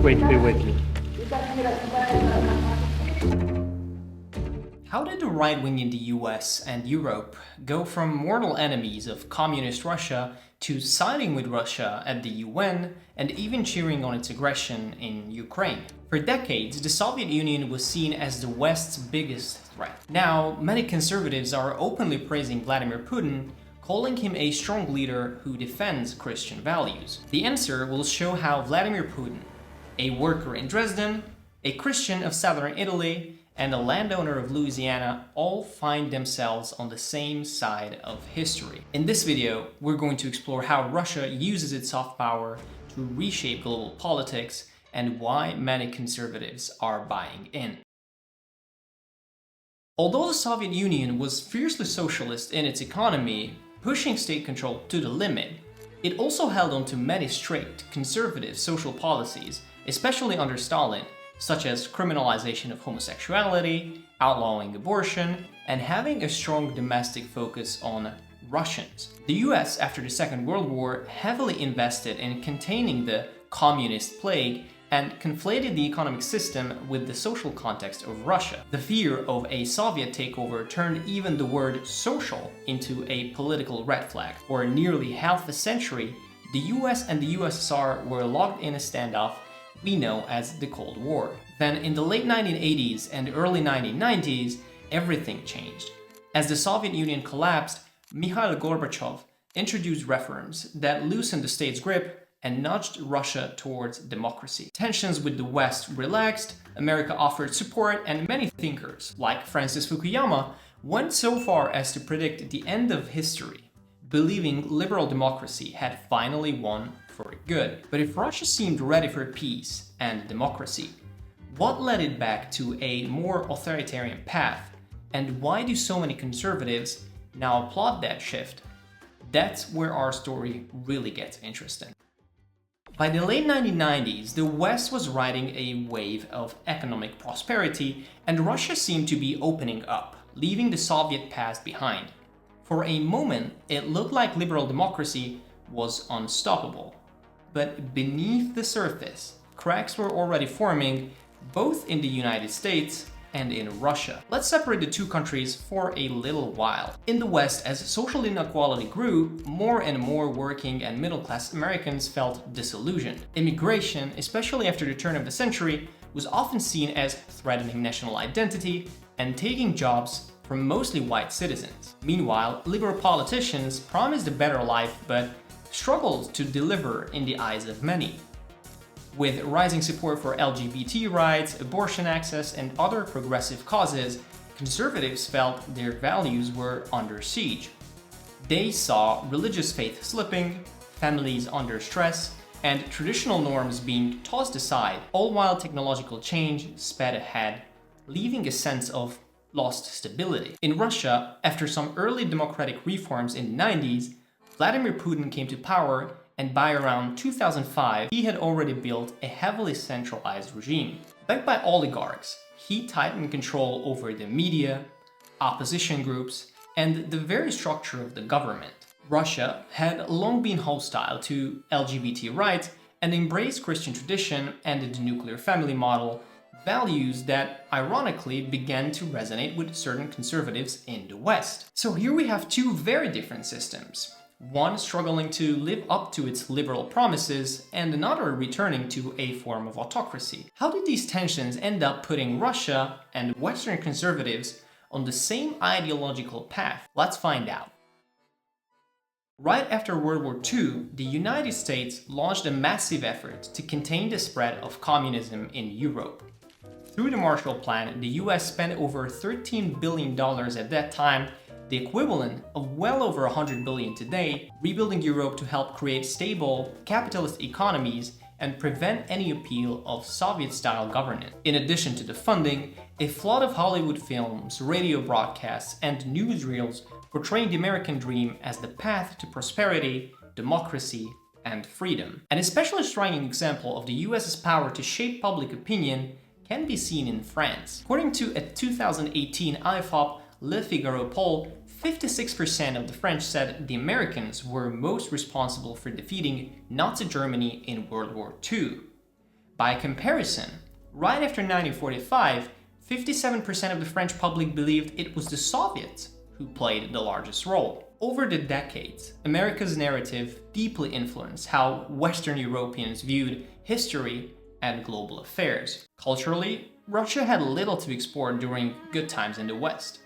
great to be with you. How did the right wing in the US and Europe go from mortal enemies of communist Russia to siding with Russia at the UN and even cheering on its aggression in Ukraine? For decades, the Soviet Union was seen as the West's biggest threat. Now, many conservatives are openly praising Vladimir Putin, calling him a strong leader who defends Christian values. The answer will show how Vladimir Putin, a worker in Dresden, a Christian of southern Italy, and a landowner of Louisiana all find themselves on the same side of history. In this video, we're going to explore how Russia uses its soft power to reshape global politics and why many conservatives are buying in. Although the Soviet Union was fiercely socialist in its economy, pushing state control to the limit, it also held on to many strict, conservative social policies, especially under Stalin, such as criminalization of homosexuality, outlawing abortion, and having a strong domestic focus on Russians. The US, after the Second World War, heavily invested in containing the communist plague and conflated the economic system with the social context of Russia. The fear of a Soviet takeover turned even the word social into a political red flag. For nearly half a century, the US and the USSR were locked in a standoff we know as the Cold War. Then in the late 1980s and early 1990s, everything changed. As the Soviet Union collapsed, Mikhail Gorbachev introduced reforms that loosened the state's grip and nudged Russia towards democracy. Tensions with the West relaxed, America offered support, and many thinkers, like Francis Fukuyama, went so far as to predict the end of history, believing liberal democracy had finally won for good. But if Russia seemed ready for peace and democracy, what led it back to a more authoritarian path? And why do so many conservatives now applaud that shift? That's where our story really gets interesting. By the late 1990s, the West was riding a wave of economic prosperity, and Russia seemed to be opening up, leaving the Soviet past behind. For a moment, it looked like liberal democracy was unstoppable. But beneath the surface, cracks were already forming, both in the United States and in Russia. Let's separate the two countries for a little while. In the West, as social inequality grew, more and more working and middle-class Americans felt disillusioned. Immigration, especially after the turn of the century, was often seen as threatening national identity and taking jobs from mostly white citizens. Meanwhile, liberal politicians promised a better life but struggled to deliver in the eyes of many. With rising support for LGBT rights, abortion access, and other progressive causes, conservatives felt their values were under siege. They saw religious faith slipping, families under stress, and traditional norms being tossed aside, all while technological change sped ahead, leaving a sense of lost stability. In Russia, after some early democratic reforms in the 90s, Vladimir Putin came to power, and by around 2005, he had already built a heavily centralized regime. Backed by oligarchs, he tightened control over the media, opposition groups, and the very structure of the government. Russia had long been hostile to LGBT rights and embraced Christian tradition and the nuclear family model, values that ironically began to resonate with certain conservatives in the West. So here we have two very different systems. One struggling to live up to its liberal promises, and another returning to a form of autocracy. How did these tensions end up putting Russia and Western conservatives on the same ideological path? Let's find out. Right after World War II, the United States launched a massive effort to contain the spread of communism in Europe. Through the Marshall Plan, the US spent over $13 billion at that time, the equivalent of well over $100 billion today, rebuilding Europe to help create stable, capitalist economies and prevent any appeal of Soviet-style governance. In addition to the funding, a flood of Hollywood films, radio broadcasts, and newsreels portraying the American dream as the path to prosperity, democracy, and freedom. An especially striking example of the US's power to shape public opinion can be seen in France. According to a 2018 IFOP Le Figaro poll, 56% of the French said the Americans were most responsible for defeating Nazi Germany in World War II. By comparison, right after 1945, 57% of the French public believed it was the Soviets who played the largest role. Over the decades, America's narrative deeply influenced how Western Europeans viewed history and global affairs. Culturally, Russia had little to export during good times in the West.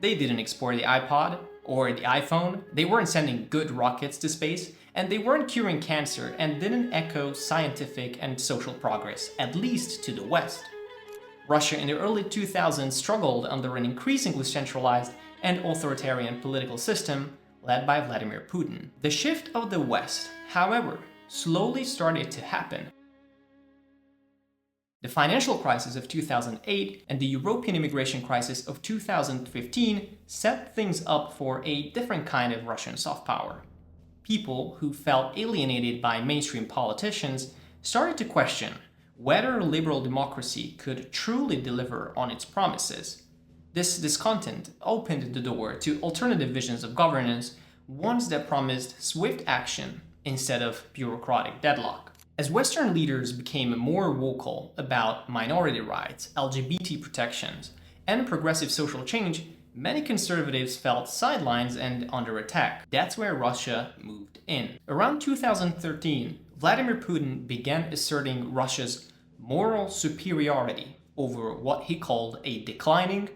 They didn't export the iPod or the iPhone, they weren't sending good rockets to space, and they weren't curing cancer and didn't echo scientific and social progress, at least to the West. Russia in the early 2000s struggled under an increasingly centralized and authoritarian political system led by Vladimir Putin. The shift of the West, however, slowly started to happen. The financial crisis of 2008 and the European immigration crisis of 2015 set things up for a different kind of Russian soft power. People who felt alienated by mainstream politicians started to question whether liberal democracy could truly deliver on its promises. This discontent opened the door to alternative visions of governance, ones that promised swift action instead of bureaucratic deadlock. As Western leaders became more vocal about minority rights, LGBT protections, and progressive social change, many conservatives felt sidelines and under attack. That's where Russia moved in. Around 2013, Vladimir Putin began asserting Russia's moral superiority over what he called a declining,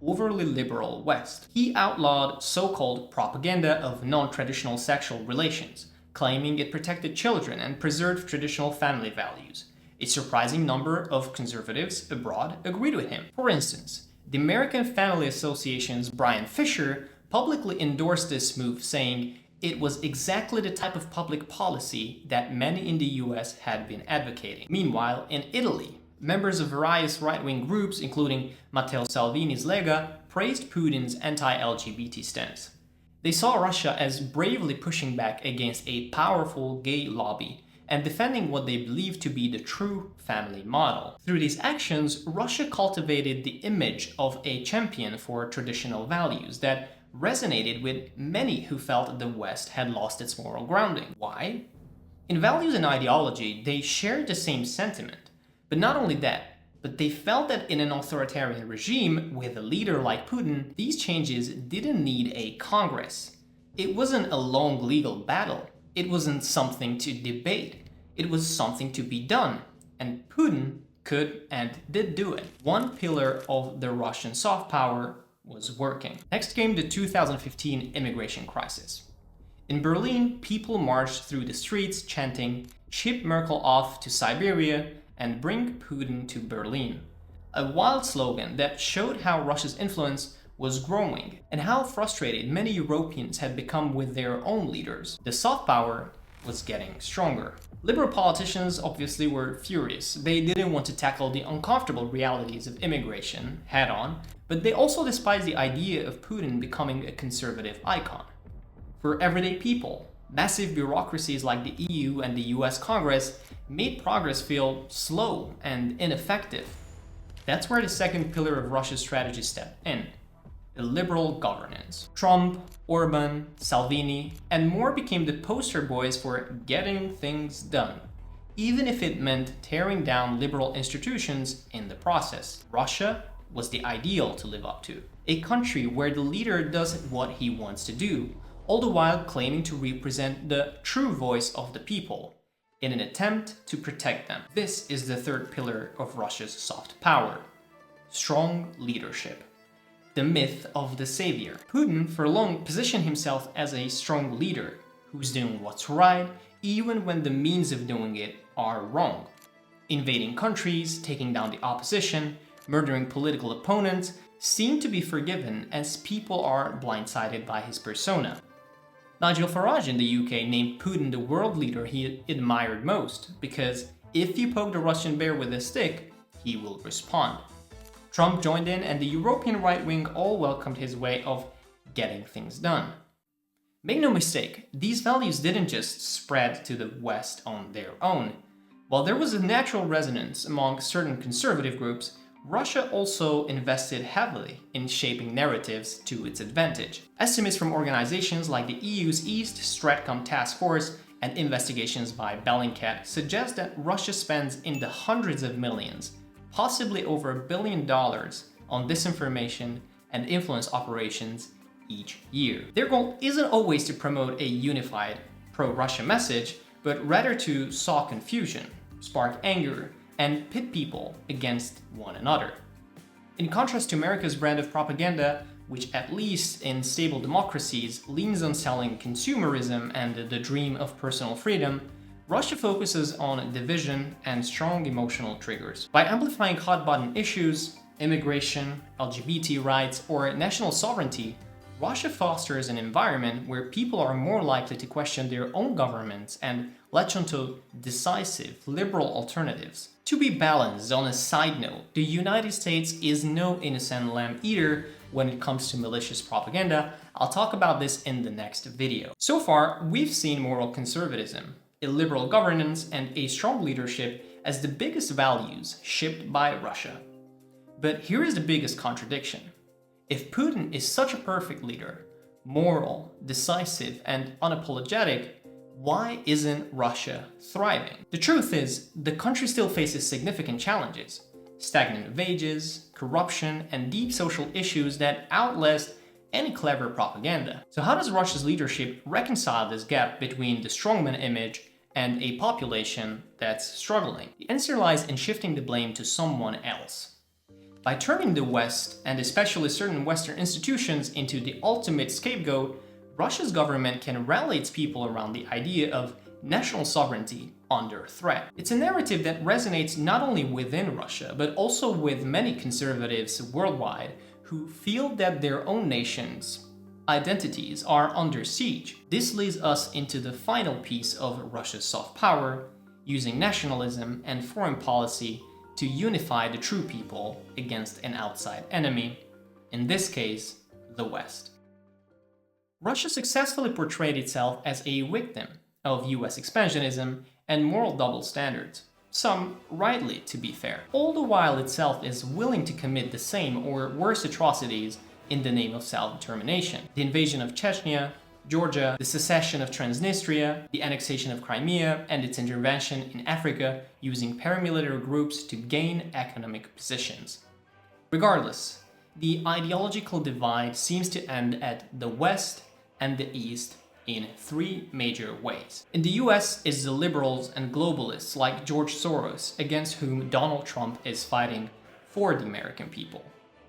overly liberal West. He outlawed so-called propaganda of non-traditional sexual relations, claiming it protected children and preserved traditional family values. A surprising number of conservatives abroad agreed with him. For instance, the American Family Association's Brian Fisher publicly endorsed this move, saying it was exactly the type of public policy that many in the US had been advocating. Meanwhile, in Italy, members of various right-wing groups, including Matteo Salvini's Lega, praised Putin's anti-LGBT stance. They saw Russia as bravely pushing back against a powerful gay lobby and defending what they believed to be the true family model. Through these actions, Russia cultivated the image of a champion for traditional values that resonated with many who felt the West had lost its moral grounding. Why? In values and ideology, they shared the same sentiment. But not only that, but they felt that in an authoritarian regime with a leader like Putin, these changes didn't need a Congress. It wasn't a long legal battle. It wasn't something to debate. It was something to be done. And Putin could and did do it. One pillar of the Russian soft power was working. Next came the 2015 immigration crisis. In Berlin, people marched through the streets chanting, "Ship Merkel off to Siberia and bring Putin to Berlin." A wild slogan that showed how Russia's influence was growing and how frustrated many Europeans had become with their own leaders. The soft power was getting stronger. Liberal politicians obviously were furious. They didn't want to tackle the uncomfortable realities of immigration head-on, but they also despised the idea of Putin becoming a conservative icon. For everyday people, massive bureaucracies like the EU and the US Congress made progress feel slow and ineffective. That's where the second pillar of Russia's strategy stepped in: illiberal governance. Trump, Orban, Salvini, and more became the poster boys for getting things done, even if it meant tearing down liberal institutions in the process. Russia was the ideal to live up to. A country where the leader does what he wants to do, all the while claiming to represent the true voice of the people, in an attempt to protect them. This is the third pillar of Russia's soft power: strong leadership. The myth of the savior. Putin for long positioned himself as a strong leader who's doing what's right, even when the means of doing it are wrong. Invading countries, taking down the opposition, murdering political opponents seem to be forgiven as people are blindsided by his persona. Nigel Farage in the UK named Putin the world leader he admired most, because if you poke the Russian bear with a stick, he will respond. Trump joined in, and the European right wing all welcomed his way of getting things done. Make no mistake, these values didn't just spread to the West on their own. While there was a natural resonance among certain conservative groups, Russia also invested heavily in shaping narratives to its advantage. Estimates from organizations like the EU's East Stratcom Task Force and investigations by Bellingcat suggest that Russia spends in the hundreds of millions, possibly over $1 billion, on disinformation and influence operations each year. Their goal isn't always to promote a unified pro-Russia message, but rather to sow confusion, spark anger, and pit people against one another. In contrast to America's brand of propaganda, which at least in stable democracies leans on selling consumerism and the dream of personal freedom, Russia focuses on division and strong emotional triggers. By amplifying hot-button issues, immigration, LGBT rights, or national sovereignty, Russia fosters an environment where people are more likely to question their own governments and latch onto decisive, liberal alternatives. To be balanced, on a side note, the United States is no innocent lamb either when it comes to malicious propaganda. I'll talk about this in the next video. So far, we've seen moral conservatism, illiberal governance, and a strong leadership as the biggest values shipped by Russia. But here is the biggest contradiction. If Putin is such a perfect leader, moral, decisive, and unapologetic, why isn't Russia thriving? The truth is, the country still faces significant challenges: stagnant wages, corruption, and deep social issues that outlast any clever propaganda. So how does Russia's leadership reconcile this gap between the strongman image and a population that's struggling? The answer lies in shifting the blame to someone else. By turning the West, and especially certain Western institutions, into the ultimate scapegoat, Russia's government can rally its people around the idea of national sovereignty under threat. It's a narrative that resonates not only within Russia, but also with many conservatives worldwide who feel that their own nations' identities are under siege. This leads us into the final piece of Russia's soft power, using nationalism and foreign policy to unify the true people against an outside enemy, in this case, the West. Russia successfully portrayed itself as a victim of US expansionism and moral double standards, some rightly to be fair, all the while itself is willing to commit the same or worse atrocities in the name of self-determination. The invasion of Chechnya, Georgia, the secession of Transnistria, the annexation of Crimea, and its intervention in Africa using paramilitary groups to gain economic positions. Regardless, the ideological divide seems to end at the West and the East in three major ways. In the US is the liberals and globalists like George Soros, against whom Donald Trump is fighting for the American people.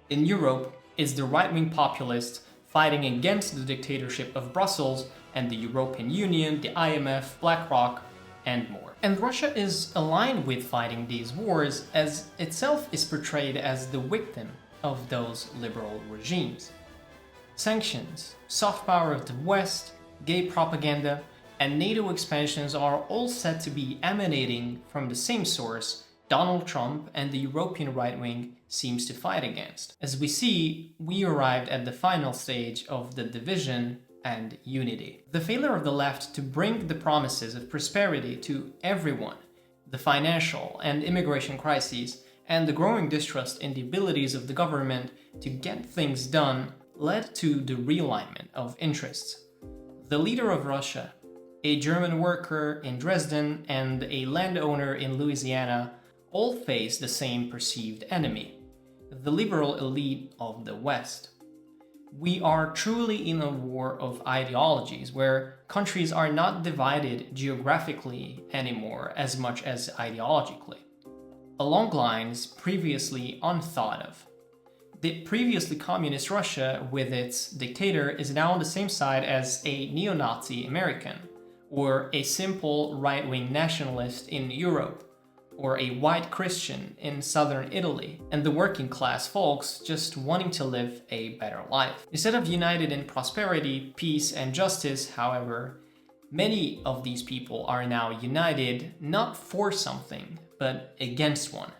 In Europe is the right-wing populists fighting against the dictatorship of Brussels and the European Union, the IMF, BlackRock, and more. And Russia is aligned with fighting these wars, as itself is portrayed as the victim of those liberal regimes. Sanctions, soft power of the West, gay propaganda, and NATO expansions are all said to be emanating from the same source Donald Trump and the European right wing seems to fight against. As we see, we arrived at the final stage of the division and unity. The failure of the left to bring the promises of prosperity to everyone, the financial and immigration crises, and the growing distrust in the abilities of the government to get things done led to the realignment of interests. The leader of Russia, a German worker in Dresden, and a landowner in Louisiana all face the same perceived enemy: the liberal elite of the West. We are truly in a war of ideologies, where countries are not divided geographically anymore as much as ideologically, along lines previously unthought of. The previously communist Russia, with its dictator, is now on the same side as a neo-Nazi American, or a simple right-wing nationalist in Europe, or a white Christian in southern Italy, and the working class folks just wanting to live a better life. Instead of united in prosperity, peace, and justice, however, many of these people are now united not for something, but against one.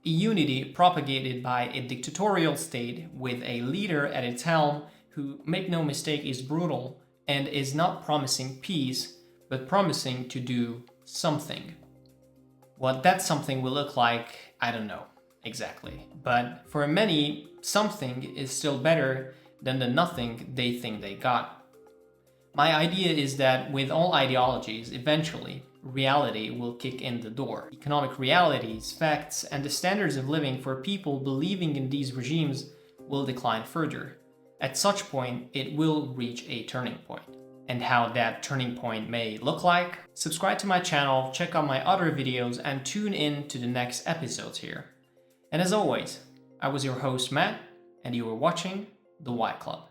A unity propagated by a dictatorial state with a leader at its helm who, make no mistake, is brutal and is not promising peace, but promising to do something. What that something will look like, I don't know exactly. But for many, something is still better than the nothing they think they got. My idea is that with all ideologies, eventually, reality will kick in the door. Economic realities, facts, and the standards of living for people believing in these regimes will decline further. At such point, it will reach a turning point. And how that turning point may look like? Subscribe to my channel, check out my other videos, and tune in to the next episodes here. And as always, I was your host Matt, and you were watching The Y Club.